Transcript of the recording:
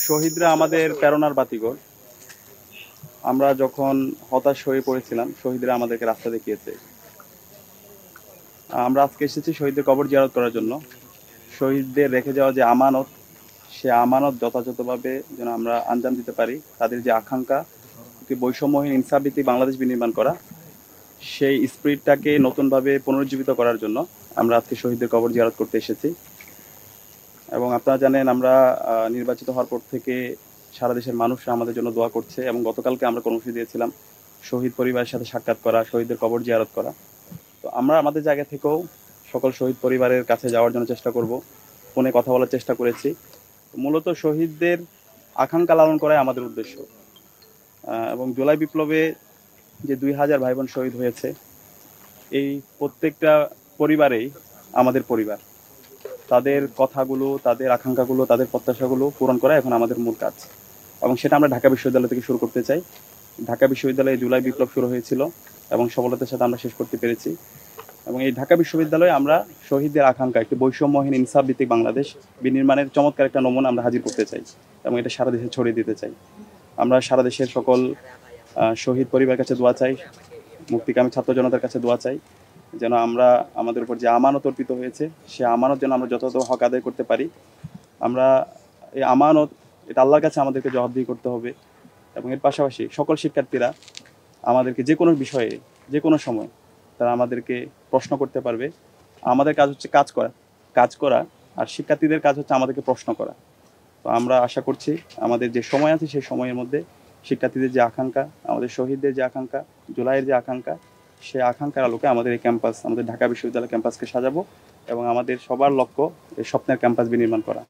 শহীদরা আমাদের প্রেরণার বাতিঘর। আমরা যখন হতাশ হয়ে পড়েছিলাম, শহীদরা আমাদেরকে রাস্তা দেখিয়েছে। আমরা আজকে এসেছি শহীদদের কবর জিয়ারত করার জন্য। শহীদদের রেখে যাওয়া যে আমানত, সে আমানত যথাযথভাবে যেন আমরা আঞ্জাম দিতে পারি। তাদের যে আকাঙ্ক্ষা, একটি বৈষম্যহীন ইনসাফভিত্তিক বাংলাদেশ বিনির্মাণ করা, সেই স্পিরিটটাকে নতুনভাবে পুনরুজ্জীবিত করার জন্য আমরা আজকে শহীদদের কবর জিয়ারত করতে এসেছি। এবং আপনারা জানেন, আমরা নির্বাচিত হওয়ার পর থেকে সারা দেশের মানুষরা আমাদের জন্য দোয়া করছে। এবং গতকালকে আমরা কর্মসূচি দিয়েছিলাম শহীদ পরিবারের সাথে সাক্ষাৎ করা, শহীদদের কবর জিয়ারত করা। তো আমরা আমাদের জায়গা থেকেও সকল শহীদ পরিবারের কাছে যাওয়ার জন্য চেষ্টা করব, ফোনে কথা বলার চেষ্টা করেছি। মূলত শহীদদের আকাঙ্ক্ষা লালন করাই আমাদের উদ্দেশ্য। এবং জুলাই বিপ্লবে যে 2000 ভাই বোন শহীদ হয়েছে, এই প্রত্যেকটা পরিবারেই আমাদের পরিবার। তাদের কথাগুলো, তাদের আকাঙ্ক্ষাগুলো, তাদের প্রত্যাশাগুলো পূরণ করা এখন আমাদের মূল কাজ। এবং সেটা আমরা ঢাকা বিশ্ববিদ্যালয় থেকে শুরু করতে চাই। ঢাকা বিশ্ববিদ্যালয়ে জুলাই বিপ্লব শুরু হয়েছিল এবং সফলতার সাথে আমরা শেষ করতে পেরেছি। এবং এই ঢাকা বিশ্ববিদ্যালয়ে আমরা শহীদদের আকাঙ্ক্ষা, একটি বৈষম্যহীন ইনসাফ ভিত্তিক বাংলাদেশ বিনির্মাণের চমৎকার একটা নমুনা আমরা হাজির করতে চাই এবং এটা সারা দেশে ছড়িয়ে দিতে চাই। আমরা সারা দেশের সকল শহীদ পরিবারের কাছে দোয়া চাই, মুক্তিকামী ছাত্র জনতার কাছে দোয়া চাই, যেন আমরা আমাদের উপর যে আমানত অর্পিত হয়েছে, সে আমানত যেন আমরা যথাযথ হক আদায় করতে পারি। আমরা এই আমানত, এটা আল্লাহর কাছে আমাদেরকে জবাবদিহি করতে হবে। এবং এর পাশাপাশি সকল শিক্ষার্থীরা আমাদেরকে যে কোনো বিষয়ে, যে কোনো সময় তারা আমাদেরকে প্রশ্ন করতে পারবে। আমাদের কাজ হচ্ছে কাজ করা, আর শিক্ষার্থীদের কাজ হচ্ছে আমাদেরকে প্রশ্ন করা। তো আমরা আশা করছি আমাদের যে সময় আছে সেই সময়ের মধ্যে শিক্ষার্থীদের যে আকাঙ্ক্ষা, আমাদের শহীদদের যে আকাঙ্ক্ষা, জুলাইয়ের যে আকাঙ্ক্ষা, সেই আকাঙ্ক্ষার আলোকে আমাদের এই ক্যাম্পাস, আমাদের ঢাকা বিশ্ববিদ্যালয় ক্যাম্পাসকে সাজাবো এবং আমাদের সবার লক্ষ্য এই স্বপ্নের ক্যাম্পাস বিনির্মাণ করা।